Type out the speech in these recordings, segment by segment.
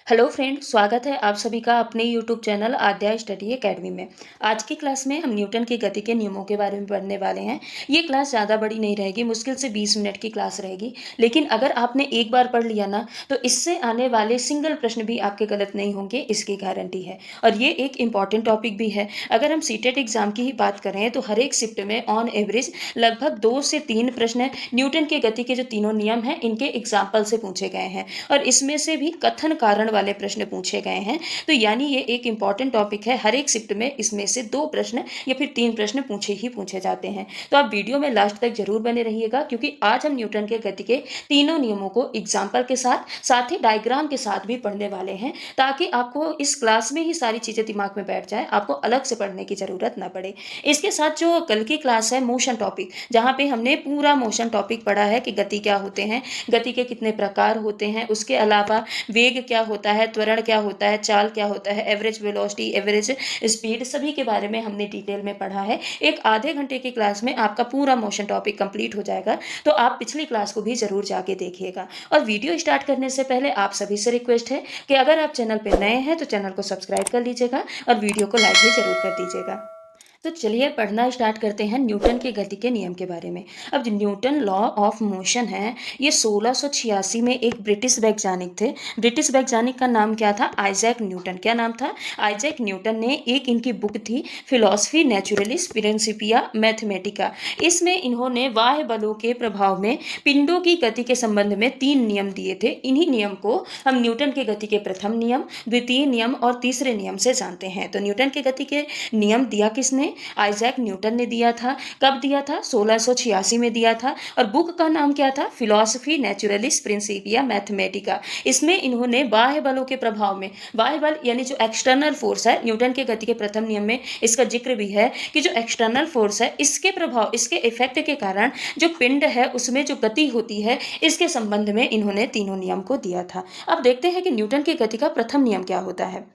Hello friend, स्वागत है आप सभी का अपने यूट्यूब चैनल आद्या स्टडी एकेडमी में। आज की क्लास में हम न्यूटन की गति के नियमों के बारे में पढ़ने वाले हैं। ये क्लास ज़्यादा बड़ी नहीं रहेगी, मुश्किल से 20 मिनट की क्लास रहेगी। लेकिन अगर आपने एक बार पढ़ लिया ना, तो इससे आने वाले सिंगल प्रश्न भी आपके गलत नहीं होंगे, इसकी गारंटी है। और ये एक इम्पॉर्टेंट टॉपिक भी है। अगर हम सीटेट एग्जाम की ही बात करें तो हर एक शिफ्ट में ऑन एवरेज लगभग 2 से 3 प्रश्न न्यूटन के गति के जो तीनों नियम हैं इनके एग्जाम्पल से पूछे गए हैं, और इसमें से भी कथन कारण वाले प्रश्न पूछे गए हैं। तो यानी ये एक इंपॉर्टेंट टॉपिक है। हर एक शिफ्ट में इसमें से 2 प्रश्न या फिर 3 प्रश्न पूछे जाते हैं। तो आप वीडियो में लास्ट तक जरूर बने रहिएगा, क्योंकि आज हम न्यूटन के गति के तीनों नियमों को एग्जाम्पल के साथ ही डायग्राम के साथ भी पढ़ने वाले हैं, ताकि आपको इस क्लास में ही सारी चीजें दिमाग में बैठ जाए, आपको अलग से पढ़ने की जरूरत ना पड़े। इसके साथ जो कल की क्लास है मोशन टॉपिक, जहाँ पे हमने पूरा मोशन टॉपिक पढ़ा है कि गति क्या होते हैं, गति के कितने प्रकार होते हैं, उसके अलावा वेग क्या होता है, त्वरण क्या होता है, चाल क्या होता है, एवरेज वेलोसिटी, एवरेज स्पीड, सभी के बारे में हमने डिटेल में पढ़ा है। एक आधे घंटे की क्लास में आपका पूरा मोशन टॉपिक कंप्लीट हो जाएगा। तो आप पिछली क्लास को भी जरूर जाके देखिएगा। और वीडियो स्टार्ट करने से पहले आप सभी से रिक्वेस्ट है कि अगर आप चैनल पर नए हैं तो चैनल को सब्सक्राइब कर लीजिएगा और वीडियो को लाइक भी जरूर कर दीजिएगा। तो चलिए पढ़ना स्टार्ट करते हैं न्यूटन के गति के नियम के बारे में। अब जो न्यूटन लॉ ऑफ मोशन है, ये 1686 में एक ब्रिटिश वैज्ञानिक थे। ब्रिटिश वैज्ञानिक का नाम क्या था? Isaac Newton. क्या नाम था? आइजैक न्यूटन ने एक इनकी बुक थी फिलोसफी नेचुरलिस प्रिंसिपिया मैथमेटिका। इसमें इन्होंने बाह्य बलों के प्रभाव में पिंडों की गति के संबंध में 3 नियम दिए थे। इन्हीं नियम को हम न्यूटन के गति के प्रथम नियम, द्वितीय नियम और तीसरे नियम से जानते हैं। तो न्यूटन के गति के नियम दिया किसने? आइजैक न्यूटन ने दिया था। कब दिया था? 1686 में दिया था। और बुक का नाम क्या था? Philosophy naturalis Principia Mathematica. इसमें इन्होंने बाह्य बलों के प्रभाव में, बाह्य बल यानी जो एक्सटर्नल फोर्स है, न्यूटन के गति के प्रथम नियम में इसका जिक्र भी है कि जो एक्सटर्नल फोर्स है, इसके प्रभाव, इसके इफेक्ट के कारण जो पिंड है उसमें जो गति होती है, इसके संबंध में इन्होंने तीनों नियम को दिया था। अब देखते हैं कि न्यूटन के गति का प्रथम नियम क्या होता है।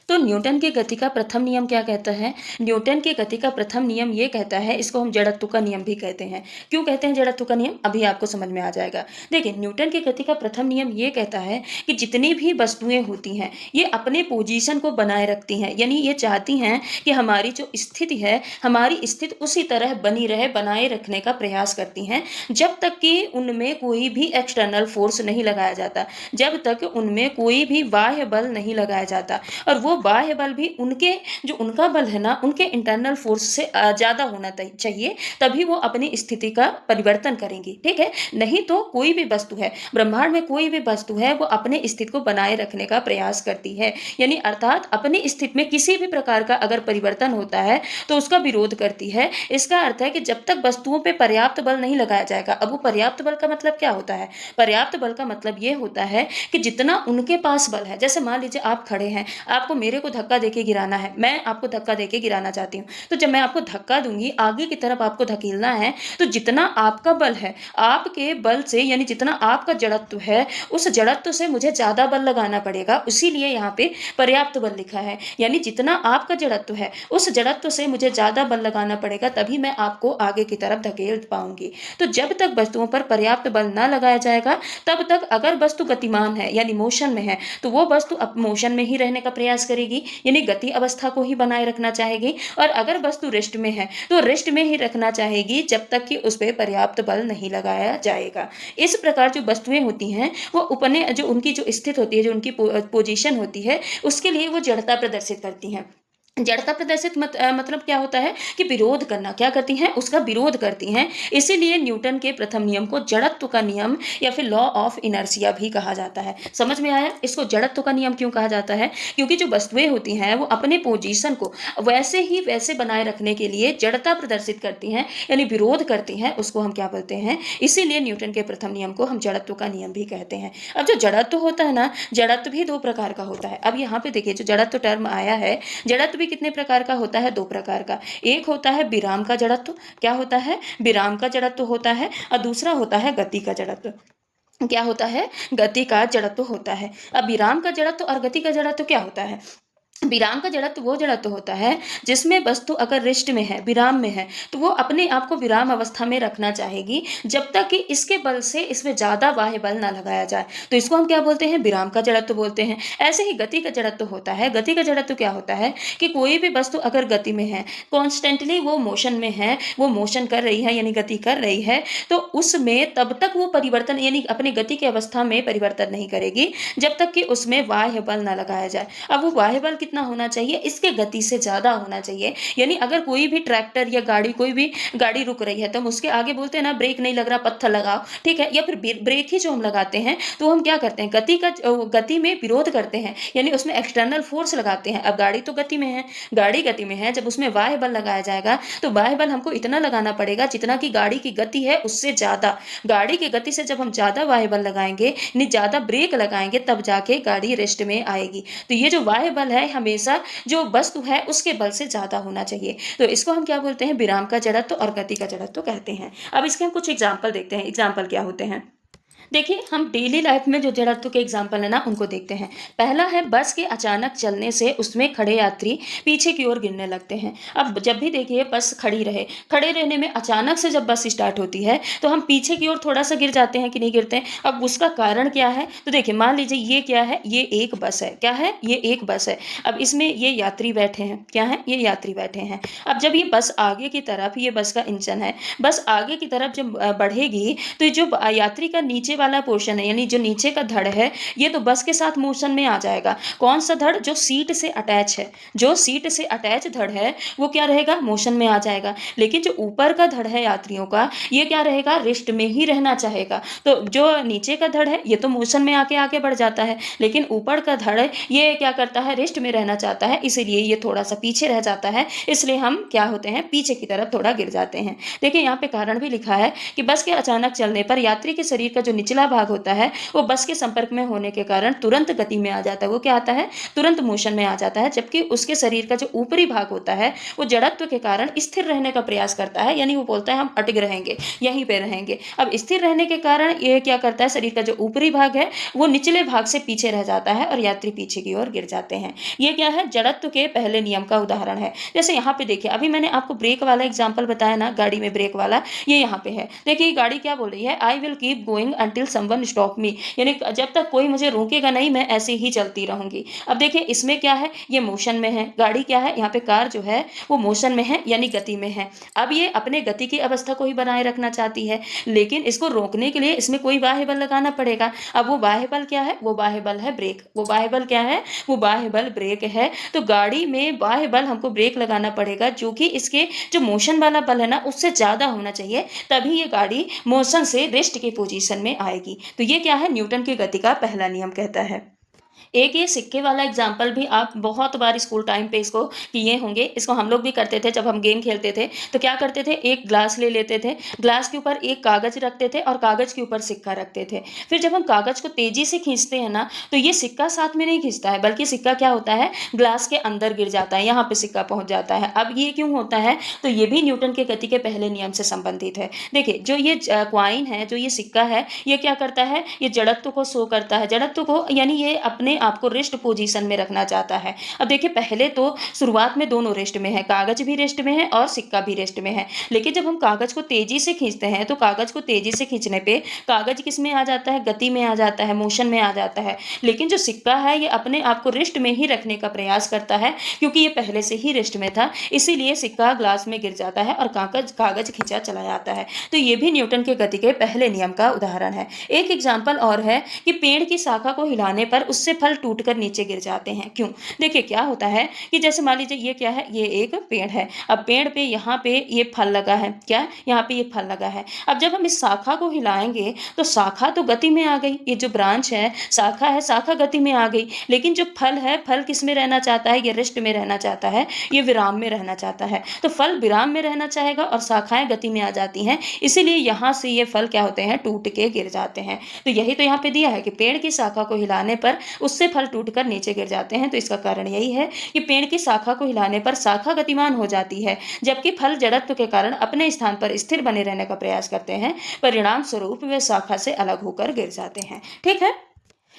तो न्यूटन के गति का प्रथम नियम क्या कहता है? न्यूटन के गति का प्रथम नियम ये कहता है, इसको हम जड़त्व का नियम भी कहते हैं। क्यों कहते हैं जड़त्व का नियम? अभी आपको समझ में आ जाएगा। देखिए, न्यूटन के गति का प्रथम नियम ये कहता है कि जितनी भी वस्तुएं होती हैं ये अपने पोजीशन को बनाए रखती हैं, यानी ये चाहती हैं कि हमारी जो स्थिति है, हमारी स्थिति उसी तरह बनी रहे, बनाए रखने का प्रयास करती हैं, जब तक कि उनमें कोई भी एक्सटर्नल फोर्स नहीं लगाया जाता, जब तक उनमें कोई भी बाह्य बल नहीं लगाया जाता। और वो बाह्य बल भी उनके, जो उनका बल है ना, उनके इंटरनल फोर्स से ज्यादा होना चाहिए, तभी वो अपनी स्थिति का परिवर्तन करेंगी। ठीक है? नहीं तो कोई भी वस्तु है, ब्रह्मांड में कोई भी वस्तु है, वो अपने स्थिति को बनाए रखने का प्रयास करती है, यानी अर्थात अपनी स्थिति में किसी भी प्रकार का अगर परिवर्तन होता है तो उसका विरोध करती है। इसका अर्थ है कि जब तक वस्तुओं पर पर्याप्त बल नहीं लगाया जाएगा। अब वो पर्याप्त बल का मतलब क्या होता है? पर्याप्त बल का मतलब ये होता है कि जितना उनके पास बल है, जैसे मान लीजिए आप खड़े हैं, आपको मेरे को धक्का देके गिराना है, मैं आपको धक्का देके गिराना चाहती हूँ, तो जब मैं आपको धक्का दूंगी, आगे की तरफ आपको धकेलना है, तो जितना आपका बल है, आपके बल से, यानी जितना आपका जड़त्व है, उस जड़त्व से मुझे ज्यादा बल लगाना पड़ेगा। इसीलिए यहाँ पे पर्याप्त बल लिखा है, यानी जितना आपका जड़त्व है उस जड़त्व से मुझे ज्यादा बल लगाना पड़ेगा, तभी मैं आपको आगे की तरफ धकेल पाऊंगी। तो जब तक वस्तुओं पर पर्याप्त बल ना लगाया जाएगा, तब तक अगर वस्तु गतिमान है यानी मोशन में है, तो वो वस्तु अब मोशन में ही रहने का प्रयास करेगी, यानी गति अवस्था को ही बनाए रखना चाहेगी। और अगर वस्तु रेस्ट में है तो रेस्ट में ही रखना चाहेगी, जब तक कि उस पर पर्याप्त बल नहीं लगाया जाएगा। इस प्रकार जो वस्तुएं होती हैं वो अपने, जो उनकी जो स्थिति होती है, जो उनकी पोजीशन होती है, उसके लिए वो जड़ता प्रदर्शित करती हैं। जड़ता प्रदर्शित मतलब क्या होता है कि विरोध करना। क्या करती हैं? उसका विरोध करती हैं। इसीलिए न्यूटन के प्रथम नियम को जड़त्व का नियम या फिर लॉ ऑफ इनर्शिया भी कहा जाता है। समझ में आया? इसको जड़त्व का नियम क्यों कहा जाता है? क्योंकि जो वस्तुएं होती हैं वो अपने पोजीशन को वैसे ही वैसे बनाए रखने के लिए जड़ता प्रदर्शित करती हैं, यानी विरोध करती हैं। उसको हम क्या बोलते हैं? इसीलिए न्यूटन के प्रथम नियम को हम जड़त्व का नियम भी कहते हैं। अब जो जड़त्व होता है ना, जड़त्व भी 2 प्रकार का होता है। अब यहाँ पे देखिए, जो जड़त्व टर्म आया है, जड़त्व कितने प्रकार का होता है? 2 प्रकार का। एक होता है विराम का जड़त्व। क्या होता है? विराम का जड़त्व होता है। और दूसरा होता है गति का जड़त्व। क्या होता है? गति का जड़त्व होता है। अब विराम का जड़त्व और गति का जड़त्व क्या होता है? विराम का जड़त्व वो जड़त्व होता है जिसमें वस्तु अगर रिष्ट में है, विराम में है, तो वो अपने आप को विराम अवस्था में रखना चाहेगी जब तक कि इसके बल से इसमें ज्यादा बाह्य बल ना लगाया जाए। तो इसको हम क्या बोलते हैं? विराम का जड़त्व बोलते हैं। ऐसे ही गति का जड़त्व होता है। गति का जड़त्व क्या होता है कि कोई भी वस्तु अगर गति में है, कॉन्स्टेंटली वो मोशन में है, वो मोशन कर रही है यानी गति कर रही है, तो उसमें तब तक वो परिवर्तन यानी अपनी गति की अवस्था में परिवर्तन नहीं करेगी जब तक कि उसमें बाह्य बल ना लगाया जाए। अब वो बाह्य बल कितना होना चाहिए? इसके गति से ज्यादा होना चाहिए। यानी अगर कोई भी ट्रैक्टर या गाड़ी, कोई भी गाड़ी रुक रही है तो हम उसके आगे बोलते हैं ना, ब्रेक नहीं लग रहा, पत्थर लगाओ, ठीक है, या फिर ब्रेक ही जो हम लगाते हैं तो हम क्या करते हैं? गति में विरोध करते हैं, यानी उसमें एक्सटर्नल फोर्स लगाते हैं। अब गाड़ी तो गति में है, गाड़ी गति में है, जब उसमें बाह्य बल लगाया जाएगा तो बाह्य बल हमको इतना लगाना पड़ेगा जितना कि गाड़ी की गति है उससे ज्यादा। गाड़ी की गति से जब हम ज्यादा बाह्य बल लगाएंगे, यानी ज्यादा ब्रेक लगाएंगे, तब जाके गाड़ी रेस्ट में आएगी। तो ये जो बाह्य बल है हमेशा जो वस्तु है उसके बल से ज्यादा होना चाहिए। तो इसको हम क्या बोलते हैं? विराम का जड़त्व और गति का जड़त्व कहते हैं। अब इसके हम कुछ एग्जाम्पल देखते हैं। एग्जाम्पल क्या होते हैं? देखिए, हम डेली लाइफ में जो जड़त्व के एग्जाम्पल है ना, उनको देखते हैं। पहला है बस के अचानक चलने से उसमें खड़े यात्री पीछे की ओर गिरने लगते हैं। अब जब भी देखिए बस खड़ी रहे, खड़े रहने में अचानक से जब बस स्टार्ट होती है तो हम पीछे की ओर थोड़ा सा गिर जाते हैं कि नहीं गिरते हैं? अब उसका कारण क्या है? तो देखिए, मान लीजिए ये क्या है? ये एक बस है। क्या है? ये एक बस है। अब इसमें ये यात्री बैठे हैं। क्या है? ये यात्री बैठे हैं। अब जब ये बस आगे की तरफ, ये बस का इंजन है, बस आगे की तरफ जब बढ़ेगी तो ये जो यात्री का नीचे वाला पोर्शन है, यानी जो नीचे का धड़ है, ये तो बस के साथ मोशन में आ जाएगा। कौन सा धड़? जो सीट से अटैच है। जो सीट से अटैच धड़ है वो क्या रहेगा? मोशन में आ जाएगा। लेकिन जो ऊपर का धड़ है यात्रियों का, ये क्या रहेगा? रेस्ट में ही रहना चाहेगा। तो जो नीचे का धड़ है ये तो मोशन में आके आगे बढ़ जाता है, लेकिन ऊपर का धड़ ये क्या करता है? रेस्ट में रहना चाहता है, इसीलिए ये थोड़ा सा पीछे रह जाता है। इसलिए हम क्या होते हैं? पीछे की तरफ थोड़ा गिर जाते हैं। देखिए, यहाँ पे कारण भी लिखा है कि बस के अचानक चलने पर यात्री के शरीर का जो निचला भाग होता है वो बस के संपर्क में होने के कारण तुरंत गति में आ जाता है। वो क्या आता है? तुरंत मोशन में आ जाता है। जबकि उसके शरीर का जो ऊपरी भाग होता है वो जड़त्व के कारण स्थिर रहने का प्रयास करता है, यानी वो बोलता है हम अटक रहेंगे, यहीं पे रहेंगे। अब स्थिर रहने के कारण ये क्या करता है? शरीर का जो ऊपरी भाग है वो निचले भाग से पीछे रह जाता है और यात्री पीछे की ओर गिर जाते हैं। ये क्या है? जड़त्व के पहले नियम का उदाहरण है। जैसे यहाँ पे देखिए, अभी मैंने आपको ब्रेक वाला एग्जाम्पल बताया ना, गाड़ी में ब्रेक वाला, ये यहाँ पे है। देखिए गाड़ी क्या बोल रही है? I will keep going until someone stop me, यानी जब तक कोई मुझे रोकेगा नहीं मैं ऐसे ही चलती रहूंगी। अब देखिए इसमें क्या है? ये मोशन में है। गाड़ी क्या है? यहाँ पे कार जो है वो मोशन में है, यानी गति में है। अब ये अपने गति की अवस्था को ही बनाए रखना चाहती है, लेकिन इसको रोकने के लिए इसमें कोई बाह्य बल लगाना पड़ेगा। अब वो बाह्य बल क्या है? वो बाह्य बल है ब्रेक। वो बाह्य बल क्या है? वो बाह्य बल ब्रेक है। तो गाड़ी में बाह्य बल हमको ब्रेक लगाना पड़ेगा जो कि इसके जो मोशन वाला बल है ना उससे ज्यादा होना चाहिए, तभी ये गाड़ी मोशन से रेस्ट की पोजीशन में आएगी। तो ये क्या है? न्यूटन की गति का पहला नियम कहता है। एक ये सिक्के वाला एग्जाम्पल भी आप बहुत बार स्कूल टाइम पे इसको किए होंगे। इसको हम लोग भी करते थे जब हम गेम खेलते थे। तो क्या करते थे? एक ग्लास ले लेते थे, ग्लास के ऊपर एक कागज रखते थे और कागज के ऊपर सिक्का रखते थे। फिर जब हम कागज को तेजी से खींचते हैं ना तो ये सिक्का साथ में नहीं खींचता है, बल्कि सिक्का क्या होता है? ग्लास के अंदर गिर जाता है, यहाँ पे सिक्का पहुंच जाता है। अब ये क्यों होता है? तो ये भी न्यूटन के गति के पहले नियम से संबंधित है। देखिए जो ये क्वाइन है, जो ये सिक्का है, ये क्या करता है? ये जड़त्व को शो करता है, जड़त्व को, यानी ये अपने आप को रेस्ट पोजीशन में रखना चाहता है। अब देखिए पहले तो शुरुआत में दोनों रेस्ट में है, कागज भी रेस्ट में है और सिक्का भी रेस्ट में है। लेकिन जब हम कागज को तेजी से खींचते हैं तो कागज को तेजी से खींचने पे कागज किस में आ जाता है? गति में आ जाता है, मोशन में आ जाता है। लेकिन जो सिक्का है ये अपने आप को रेस्ट में ही रखने का प्रयास करता है, क्योंकि ये पहले से ही रेस्ट में था, इसीलिए सिक्का ग्लास में गिर जाता है और कागज कागज खींचा चला जाता है। तो ये भी न्यूटन के गति के पहले नियम का उदाहरण है। एक एग्जाम्पल और है कि पेड़ की शाखा को हिलाने पर उससे फल टूटकर नीचे गिर जाते हैं। क्यों? देखिए क्या होता है कि जैसे मान लीजिए ये क्या है? ये एक पेड़ है। अब पेड़ पे यहाँ पे ये फल लगा है। क्या? यहाँ पे ये फल लगा है। अब जब हम इस शाखा को हिलाएंगे तो शाखा तो गति में आ गई, ये जो ब्रांच है, शाखा है, शाखा गति में आ गई। लेकिन जो फल है, फल किस में रहना चाहता है? ये रेस्ट में रहना चाहता है, ये विराम में रहना चाहता है। तो फल विराम में रहना चाहेगा और शाखाएं गति में आ जाती हैं, इसीलिए यहाँ से ये फल क्या होते हैं? टूट के गिर जाते हैं। तो यही तो यहाँ पे दिया है कि पेड़ की शाखा को हिलाने पर उससे फल टूटकर नीचे गिर जाते हैं। तो इसका कारण यही है कि पेड़ की शाखा को हिलाने पर शाखा गतिमान हो जाती है, जबकि फल जड़त्व के कारण अपने स्थान पर स्थिर बने रहने का प्रयास करते हैं। परिणाम स्वरूप वे शाखा से अलग होकर गिर जाते हैं। ठीक है।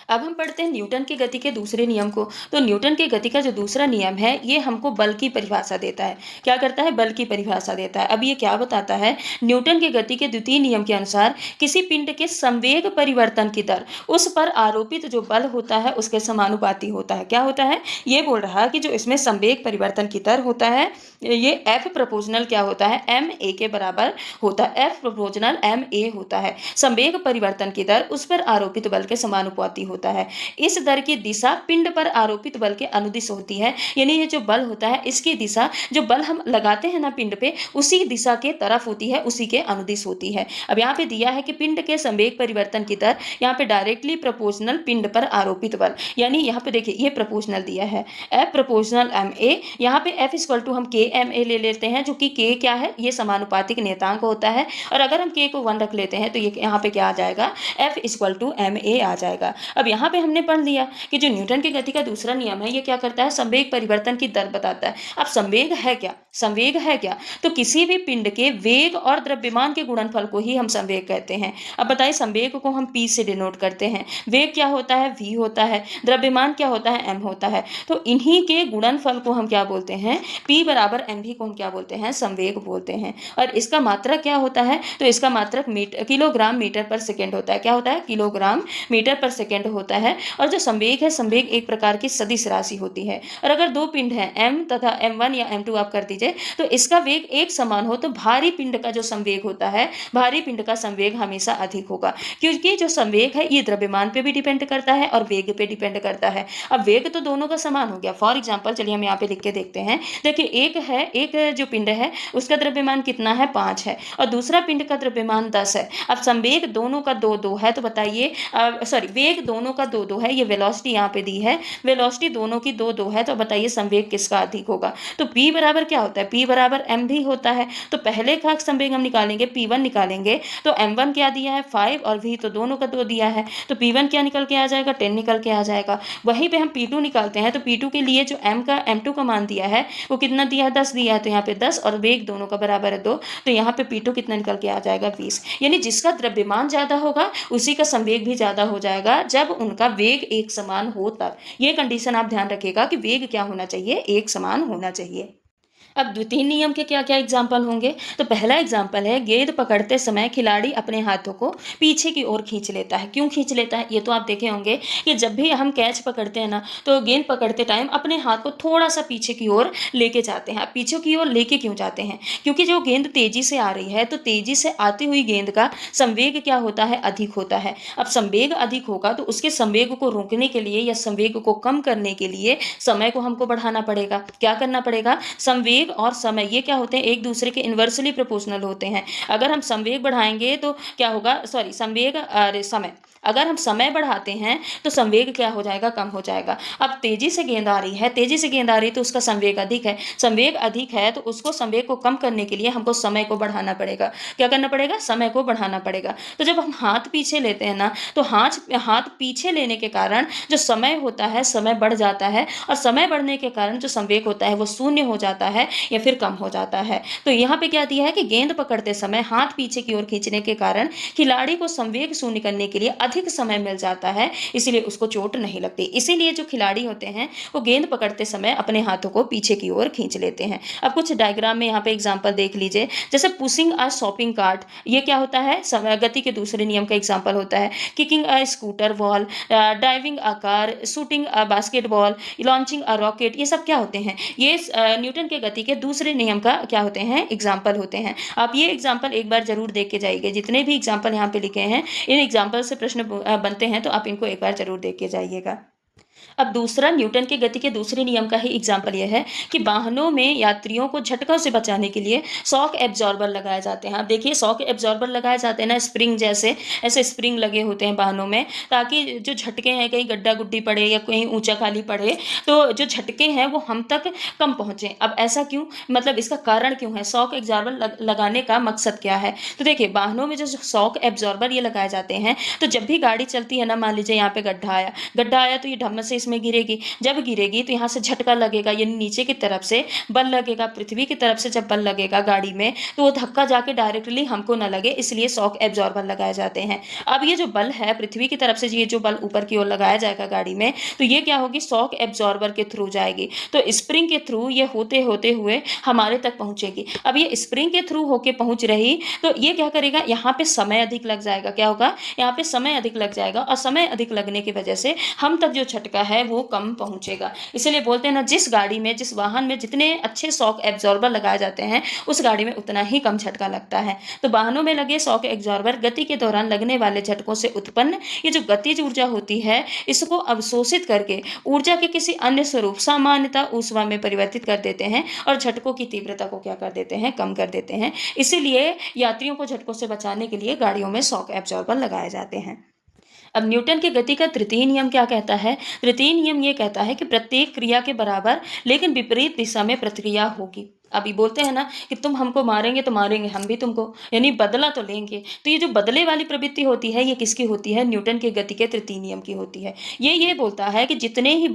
अब हम पढ़ते हैं न्यूटन की गति के दूसरे नियम को। तो न्यूटन की गति का जो दूसरा नियम है, ये हमको बल की परिभाषा देता है। क्या करता है? बल की परिभाषा देता है। अब ये क्या बताता है? न्यूटन के गति के द्वितीय नियम के अनुसार किसी पिंड के संवेग परिवर्तन की दर उस पर आरोपित जो बल होता है उसके समानुपाती होता है। क्या होता है? ये बोल रहा है कि जो इसमें संवेग परिवर्तन की दर होता है, ये एफ प्रोपोर्शनल क्या होता है? एम ए के बराबर होता है। एफ प्रोपोर्शनल एम ए होता है। संवेग परिवर्तन की दर उस पर आरोपित बल के समानुपाती होता है। इस दर की दिशा पिंड पर आरोपित बल के अनुदिश होती है। यानी ये जो बल होता है, इसकी दिशा, जो बल हम लगाते हैं ना पिंड पे, उसी दिशा के तरफ होती है, उसी के अनुदिश होती है। अब यहाँ पे दिया है कि पिंड के संवेग परिवर्तन की दर यहाँ पे डायरेक्टली प्रोपोर्शनल पिंड पर आरोपित बल, यानी यहाँ पे देखिए ये प्रोपोर्शनल दिया है, एफ प्रोपोर्शनल एम ए। यहाँ पे एफ इक्वल टू हम के एम ए ले लेते हैं, जो कि के क्या है? ये समानुपातिक नियतांक होता है। और अगर हम के को 1 रख लेते हैं तो ये यहाँ पे क्या आ जाएगा? F equal to M A आ जाएगा। अब यहाँ पे हमने पढ़ लिया कि जो न्यूटन की गति का दूसरा नियम है, ये क्या करता है? संवेग परिवर्तन की दर बताता है। अब संवेग है क्या? संवेग है क्या? तो किसी भी पिंड के वेग और द्रव्यमान के गुणनफल को ही हम संवेग कहते हैं। अब बताइए, संवेग को हम पी से डिनोट करते हैं, वेग क्या होता है? वी होता है, द्रव्यमान क्या होता है? एम होता है। तो इन्हीं के गुणनफल को हम क्या बोलते हैं? पी बराबर एम भी को हम क्या बोलते हैं? संवेग बोलते हैं। और इसका मात्रक क्या होता है? तो इसका मात्रक किलोग्राम मीटर पर सेकेंड होता है। क्या होता है? किलोग्राम मीटर पर सेकेंड होता है। और जो संवेग है, संवेग एक प्रकार की सदिश राशि होती है। और अगर दो पिंड हैं, एम तथा m1 या m2 आप कर दीजिए, तो इसका वेग एक समान हो तो भारी पिंड का जो संवेग होता है, भारी पिंड का संवेग हमेशा अधिक होगा, क्योंकि जो संवेग है ये द्रव्यमान पे भी डिपेंड करता है और वेग पे डिपेंड करता है। अब वेग तो दोनों का समान हो गया। फॉर एग्जाम्पल चलिए हम यहाँ पे लिख के देखते हैं। देखिए, एक जो पिंड है उसका द्रव्यमान कितना है? 5 है, और दूसरा पिंड का द्रव्यमान 10 है। अब संवेग दोनों का 2-2 है, तो बताइए, सॉरी, वेग दोनों का 2-2 है, ये वेलोसिटी यहाँ पे दी है, वेलोसिटी दोनों की 2-2 है, तो बताइए संवेग किसका अधिक होगा? तो P बराबर क्या होता है? P बराबर m भी होता है। तो पहले का संवेग हम निकालेंगे, P1 निकालेंगे, तो m1 क्या दिया है? 5, और v तो दोनों का 2 दिया है, तो P1 क्या निकल के आ जाएगा? 10 निकल के आ जाएगा। वहीं पे हम P2 निकालते हैं, तो P2 के लिए जो m2 का मान दिया है वो कितना दिया है? 10 दिया है, तो यहाँ पे 10, और वेग दोनों का बराबर है 2, तो यहाँ पे P2 कितना निकल के आ जाएगा? 20। यानी जिसका द्रव्यमान ज्यादा होगा उसी का संवेग भी ज्यादा हो जाएगा, जब उनका वेग एक समान हो तब। ये कंडीशन आप ध्यान रखिएगा कि वेग क्या होना चाहिए? एक समान होना चाहिए। अब द्वितीय नियम के क्या क्या एग्जाम्पल होंगे? तो पहला एग्जाम्पल है, गेंद पकड़ते समय खिलाड़ी अपने हाथों को पीछे की ओर खींच लेता है। क्यों खींच लेता है? ये तो आप देखे होंगे कि जब भी हम कैच पकड़ते हैं ना, तो गेंद पकड़ते टाइम अपने हाथ को थोड़ा सा पीछे की ओर लेके जाते हैं। अब पीछे की ओर लेके क्यों जाते हैं? क्योंकि जो गेंद तेजी से आ रही है, तो तेजी से आती हुई गेंद का संवेग क्या होता है? अधिक होता है। अब संवेग अधिक होगा तो उसके संवेग को रोकने के लिए या संवेग को कम करने के लिए समय को हमको बढ़ाना पड़ेगा। क्या करना पड़ेगा? संवेग और समय ये क्या होते हैं? एक दूसरे के इन्वर्सली प्रोपोर्शनल होते हैं। अगर हम संवेग बढ़ाएंगे तो क्या होगा? सॉरी, संवेग, अरे समय, अगर हम समय बढ़ाते हैं तो संवेग क्या हो जाएगा? कम हो जाएगा। अब तेजी से गेंद आ रही है, तेजी से गेंद आ रही है, तो उसका संवेग अधिक है, संवेग अधिक है, तो उसको संवेग को कम करने के लिए हमको समय को बढ़ाना पड़ेगा। क्या करना पड़ेगा? समय को बढ़ाना पड़ेगा। तो जब हम हाथ पीछे लेते हैं ना, तो हाथ पीछे लेने के कारण जो समय होता है, समय बढ़ जाता है, और समय बढ़ने के कारण जो संवेग होता है वो शून्य हो जाता है या फिर कम हो जाता है। तो यहाँ पे क्या दिया है कि गेंद पकड़ते समय हाथ पीछे की ओर खींचने के कारण खिलाड़ी को संवेग शून्य करने के लिए अधिक समय मिल जाता है, इसीलिए उसको चोट नहीं लगती। इसीलिए जो खिलाड़ी होते हैं वो गेंद पकड़ते समय अपने हाथों को पीछे की ओर खींच लेते हैं। अब कुछ डायग्राम में यहाँ पे एग्जांपल देख लीजिए। जैसे पुशिंग अ शॉपिंग कार्ट, ये क्या होता है? गति के दूसरे नियम का एग्जांपल होता है। Kicking a scooter ball, driving a car, shooting a basketball, launching a rocket, ये सब क्या होते हैं? ये न्यूटन के गति के दूसरे नियम का क्या होते हैं? एग्जाम्पल होते हैं। आप ये एग्जाम्पल एक बार जरूर देख के जाइए। जितने भी एग्जाम्पल यहाँ पे लिखे हैं, इन एग्जाम्पल से प्रश्न बनते हैं, तो आप इनको एक बार जरूर देख के जाइएगा। अब दूसरा, न्यूटन की गति के दूसरे नियम का ही एग्जाम्पल यह है कि वाहनों में यात्रियों को झटकों से बचाने के लिए शॉक एब्जॉर्बर लगाए जाते हैं। अब देखिए, शॉक एब्जॉर्बर लगाए जाते हैं ना, स्प्रिंग जैसे, ऐसे स्प्रिंग लगे होते हैं वाहनों में, ताकि जो झटके हैं, कहीं गड्ढा गुड्डी पड़े या कहीं ऊंचा खाली पड़े, तो जो झटके हैं वो हम तक कम पहुंचे। अब ऐसा क्यों? मतलब इसका कारण क्यों है? शॉक एब्जॉर्बर लगाने का मकसद क्या है? तो देखिए, वाहनों में जो शॉक एब्जॉर्बर ये लगाए जाते हैं, तो जब भी गाड़ी चलती है ना, मान लीजिए यहाँ पे गड्ढा आया, तो ये से इसमें गिरेगी। जब गिरेगी तो यहाँ से झटका लगेगा, यानी नीचे की तरफ से बल लगेगा, पृथ्वी की तरफ से जब बल लगेगा गाड़ी में तो वो धक्का जाके डायरेक्टली हमको ना लगे, इसलिए शॉक एब्जॉर्बर लगाए जाते हैं। अब ये जो बल है पृथ्वी की तरफ से, ये जो बल ऊपर की ओर लगाया जाएगा गाड़ी में, तो ये क्या होगी, शॉक एब्जॉर्बर के थ्रू जाएगी। तो स्प्रिंग के थ्रू ये होते होते हुए हमारे तक पहुंचेगी। अब ये स्प्रिंग के थ्रू होके पहुंच रही तो ये क्या करेगा, यहाँ पे समय अधिक लग जाएगा। क्या होगा, यहाँ पे समय अधिक लग जाएगा, और समय अधिक लगने की वजह से हम तक जो झटका है वो कम पहुंचेगा। इसलिए बोलते हैं ना, जिस गाड़ी में, जिस वाहन में जितने अच्छे शॉक एब्जॉर्बर लगाए जाते हैं उस गाड़ी में उतना ही कम झटका लगता है। तो वाहनों में लगे शॉक एब्जॉर्बर गति के दौरान लगने वाले झटकों से उत्पन्न ये जो गतिज ऊर्जा होती है इसको अवशोषित करके ऊर्जा के किसी अन्य स्वरूप, सामान्यतः ऊष्मा में परिवर्तित कर देते हैं और झटकों की तीव्रता को क्या कर देते हैं, कम कर देते हैं। इसीलिए यात्रियों को झटकों से बचाने के लिए गाड़ियों में शॉक एब्जॉर्बर लगाए जाते हैं। अब न्यूटन के गति का तृतीय नियम क्या कहता है? तृतीय नियम ये कहता है कि प्रत्येक क्रिया के बराबर लेकिन विपरीत दिशा में प्रतिक्रिया होगी। अभी बोलते हैं ना कि तुम हमको मारेंगे तो मारेंगे हम भी तुमको, यानी बदला तो लेंगे। तो ये जो बदले वाली प्रवृत्ति होती है ये किसकी होती है? न्यूटन के गति के तृतीय नियम की होती है। ये बोलता है कि जितने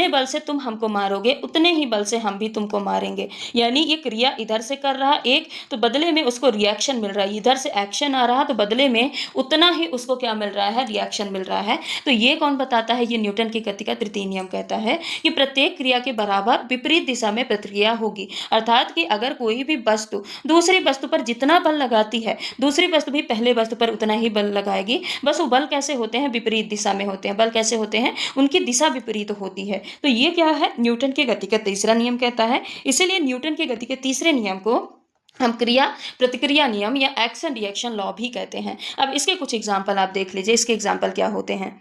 बल से तुम हमको मारोगे उतने ही बल से हम भी तुमको मारेंगे। यानी ये क्रिया इधर से कर रहा एक, तो बदले में उसको रिएक्शन मिल रहा है। इधर से एक्शन आ रहा तो बदले में उतना ही उसको क्या मिल रहा है, रिएक्शन मिल रहा है। तो ये कौन बताता है? ये न्यूटन की गति का तृतीय नियम कहता है कि प्रत्येक क्रिया के बराबर विपरीत दिशा में प्रतिक्रिया होगी। अर्थात कि अगर कोई भी वस्तु दूसरी वस्तु पर जितना बल लगाती है दूसरी वस्तु भी पहले वस्तु पर उतना ही बल लगाएगी। बस वो बल कैसे होते हैं? विपरीत दिशा में होते हैं। बल कैसे होते हैं? उनकी दिशा विपरीत होती है। तो ये क्या है? न्यूटन की गति का तीसरा नियम कहता है। इसीलिए न्यूटन की गति के तीसरे नियम को हम क्रिया प्रतिक्रिया नियम या एक्शन रिएक्शन लॉ भी कहते हैं। अब इसके कुछ एग्जाम्पल आप देख लीजिए। इसके एग्जाम्पल क्या होते हैं?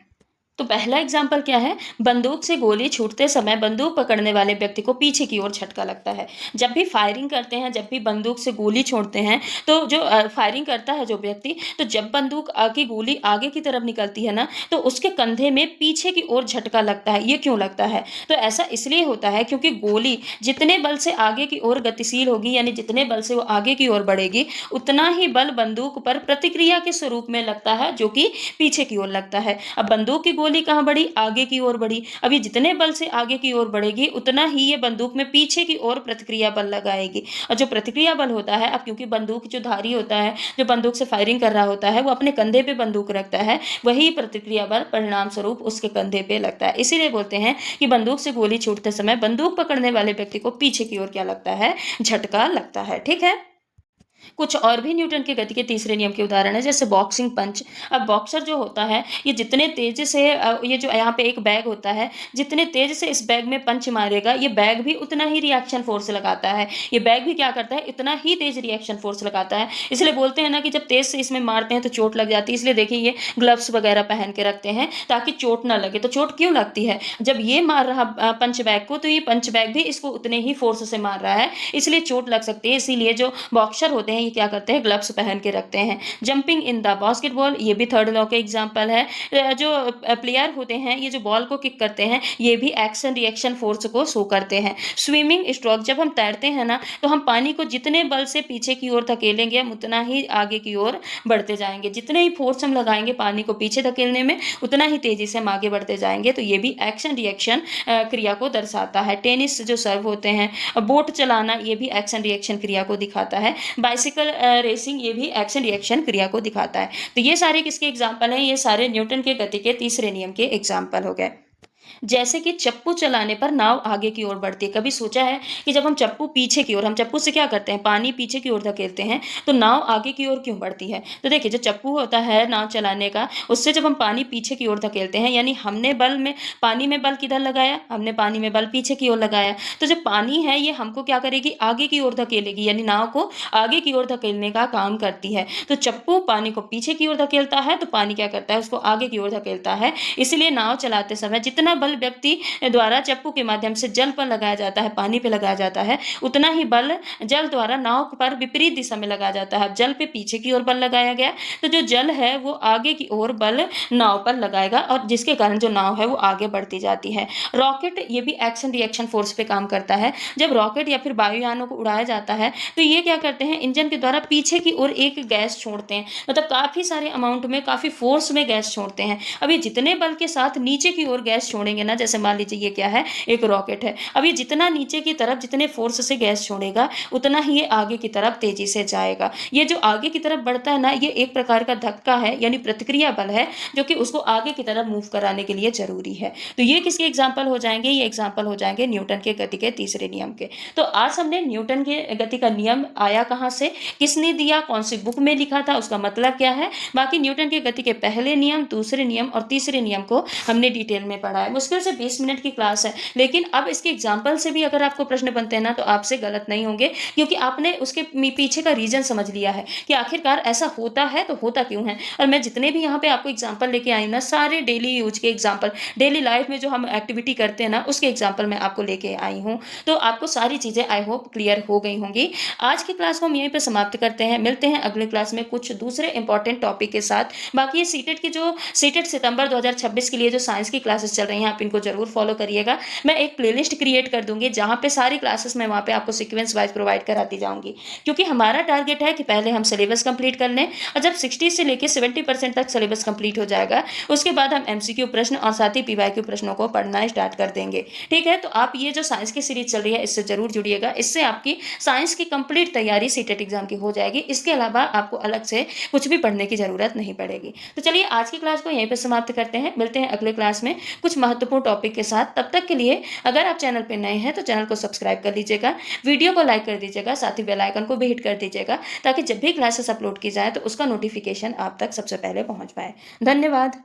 तो पहला एग्जाम्पल क्या है? बंदूक से गोली छूटते समय बंदूक पकड़ने वाले व्यक्ति को पीछे की ओर झटका लगता है। जब भी फायरिंग करते हैं, जब भी बंदूक से गोली छोड़ते हैं, तो जो फायरिंग करता है जो व्यक्ति, तो जब बंदूक की गोली आगे की तरफ निकलती है ना, तो उसके कंधे में पीछे की ओर झटका लगता है। ये क्यों लगता है? तो ऐसा इसलिए होता है क्योंकि गोली जितने बल से आगे की ओर गतिशील होगी, यानी जितने बल से वो आगे की ओर बढ़ेगी, उतना ही बल बंदूक पर प्रतिक्रिया के स्वरूप में लगता है, जो कि पीछे की ओर लगता है। अब बंदूक की गोली कहां बढ़ी? आगे की ओर बढ़ी। अब ये जितने बल से आगे की ओर बढ़ेगी उतना ही ये बंदूक में पीछे की ओर प्रतिक्रिया बल लगाएगी। और जो प्रतिक्रिया बल होता है, अब क्योंकि बंदूक जो धारी होता है, जो बंदूक से फायरिंग कर रहा होता है, वो अपने कंधे पे बंदूक रखता है, वही प्रतिक्रिया बल परिणाम स्वरूप उसके कंधे पे लगता है। इसीलिए बोलते हैं कि बंदूक से गोली छूटते समय बंदूक पकड़ने वाले व्यक्ति को पीछे की ओर क्या लगता है? झटका लगता है। ठीक है। कुछ और भी न्यूटन के गति के तीसरे नियम के उदाहरण है, जैसे बॉक्सिंग पंच। अब बॉक्सर जो होता है ये जितने तेज से ये जो यहाँ पे एक बैग होता है, जितने तेज से इस बैग में पंच मारेगा ये बैग भी उतना ही रिएक्शन फोर्स लगाता है। ये बैग भी क्या करता है? इतना ही तेज रिएक्शन फोर्स लगाता है। इसलिए बोलते हैं ना कि जब तेज से इसमें मारते हैं तो चोट लग जाती है। इसलिए देखिए ये ग्लव्स वगैरह पहन के रखते हैं ताकि चोट ना लगे। तो चोट क्यों लगती है? जब ये मार रहा पंच बैग को, तो ये पंच बैग भी इसको उतने ही फोर्स से मार रहा है, इसलिए चोट लग सकती है। इसीलिए जो बॉक्सर होते हैं ये क्या करते हैं? ग्लव्स पहन के रखते हैं। जंपिंग इन द बास्केटबॉल, ये भी थर्ड लॉ के एग्जांपल है। जो प्लेयर होते हैं ये जो बॉल को किक करते हैं ये भी एक्शन रिएक्शन फोर्स को शो करते हैं। स्विमिंग स्ट्रोक, जब हम तैरते हैं ना तो हम पानी को जितने बल से पीछे की ओर धकेलेंगे हम उतना ही आगे की ओर बढ़ते जाएंगे। जितने ही फोर्स हम लगाएंगे पानी को पीछे धकेलने में उतना ही तेजी से हम आगे बढ़ते जाएंगे। तो ये भी एक्शन रिएक्शन क्रिया को दर्शाता है। टेनिस जो सर्व होते हैं, बोट चलाना, ये भी एक्शन रिएक्शन क्रिया को दिखाता है। बाइसिकल रेसिंग, ये भी एक्शन रिएक्शन क्रिया को दिखाता है। तो ये सारे किसके एग्जाम्पल हैं? ये सारे न्यूटन के गति के तीसरे नियम के एग्जाम्पल हो गए। जैसे कि चप्पू चलाने पर नाव आगे की ओर बढ़ती है। कभी सोचा है कि जब हम चप्पू पीछे की ओर, हम चप्पू से क्या करते हैं? पानी पीछे की ओर धकेलते हैं, तो नाव आगे की ओर क्यों बढ़ती है? तो देखिए जो चप्पू होता है नाव चलाने का, उससे जब हम पानी पीछे की ओर धकेलते हैं, यानी हमने बल में पानी में बल किधर लगाया? हमने पानी में बल पीछे की ओर लगाया। तो जो पानी है ये हमको क्या करेगी? आगे की ओर धकेलेगी, यानी नाव को आगे की ओर धकेलने का काम करती है। तो चप्पू पानी को पीछे की ओर धकेलता है, तो पानी क्या करता है? उसको आगे की ओर धकेलता है। इसलिए नाव चलाते समय जितना बल व्यक्ति द्वारा चप्पू के माध्यम से जल पर लगाया जाता है, पानी पे लगाया जाता है, उतना ही बल जल द्वारा नाव पर विपरीत दिशा में लगाया जाता है। जल पे पीछे की ओर बल लगाया गया तो जो जल है वो आगे की ओर बल नाव पर लगाएगा, और जिसके कारण जो नाव है वो आगे बढ़ती जाती है। रॉकेट, ये भी एक्शन रिएक्शन फोर्स पे काम करता है। जब रॉकेट या फिर वायुयानों को उड़ाया जाता है तो ये क्या करते हैं? इंजन के द्वारा पीछे की ओर एक गैस छोड़ते हैं, मतलब काफी सारे अमाउंट में, काफी फोर्स में गैस छोड़ते हैं। अब ये जितने बल के साथ नीचे की ओर गैस छोड़ छोड़ेंगे ना, जैसे मान लीजिए ये क्या है, एक रॉकेट है। अब ये जितना नीचे की तरफ जितने फ़ोर्स से गैस छोड़ेगा, उतना ही ये आगे की तरफ तेज़ी से जाएगा। ये जो आगे की तरफ बढ़ता है ना, ये एक प्रकार का धक्का है, यानी प्रतिक्रिया बल है, जो कि उसको आगे की तरफ मूव कराने के लिए ज़रूरी है। तो ये किसके एग्ज़ाम्पल हो जाएँगे? ये एग्ज़ाम्पल हो जाएँगे न्यूटन के गति के तीसरे नियम के। तो आज हमने न्यूटन के गति का नियम आया कहाँ से, किसने दिया, कौन-सी बुक में लिखा था, उसका मतलब क्या है, बाकी न्यूटन के गति के पहले नियम, दूसरे नियम और तीसरे नियम को हमने डिटेल में पढ़ा है। मुश्किल से 20 मिनट की क्लास है, लेकिन अब इसके एग्ज़ाम्पल से भी अगर आपको प्रश्न बनते हैं ना, तो आपसे गलत नहीं होंगे, क्योंकि आपने उसके पीछे का रीज़न समझ लिया है कि आखिरकार ऐसा होता है तो होता क्यों है। और मैं जितने भी यहाँ पे आपको एग्ज़ाम्पल लेके आई हूँ ना, सारे डेली यूज़ के एग्ज़ाम्पल, डेली लाइफ़ में जो हम एक्टिविटी करते हैं ना, उसके एग्ज़ाम्पल मैं आपको लेके आई हूँ। तो आपको सारी चीज़ें आई होप क्लियर हो गई होंगी। आज की क्लास को हम यहीं पे समाप्त करते हैं। मिलते हैं अगले क्लास में कुछ दूसरे इंपॉर्टेंट टॉपिक के साथ। बाकी ये सीटेट की जो सीटेट सितंबर 2026 के लिए जो साइंस की क्लासेस चल रही हैं, आप इनको ज़रूर फॉलो करिएगा। मैं एक प्लेलिस्ट क्रिएट कर दूँगी, जहाँ पे सारी क्लासेस मैं वहाँ पे आपको सीक्वेंस वाइज़ प्रोवाइड कराती जाऊँगी। क्योंकि हमारा टारगेट है कि पहले हम सिलेबस कंप्लीट कर लें, और जब 60 से लेके 70% तक सिलेबस कंप्लीट हो जाएगा, उसके बाद हम एमसीक्यू प्रश्न और साथ ही पीवाईक्यू प्रश्नों को पढ़ना स्टार्ट कर देंगे। ठीक है? तो आप ये जो साइंस की सीरीज़ चल रही है, इससे ज़रूर जुड़िएगा। इससे आपकी साइंस की कंप्लीट तैयारी सीटेट एग्ज़ाम की हो जाएगी। इसके अलावा आपको अलग से कुछ भी पढ़ने की ज़रूरत नहीं पड़ेगी। तो चलिए आज की क्लास को यहीं पे समाप्त करते हैं। मिलते हैं अगले क्लास में कुछ महत्वपूर्ण टॉपिक के साथ। तब तक के लिए अगर आप चैनल पे नए हैं तो चैनल को सब्सक्राइब कर लीजिएगा, वीडियो को लाइक कर दीजिएगा, साथ ही बेल आइकन को भी हिट कर दीजिएगा, ताकि जब भी क्लासेस अपलोड की जाए तो उसका नोटिफिकेशन आप तक सबसे पहले पहुंच पाए। धन्यवाद।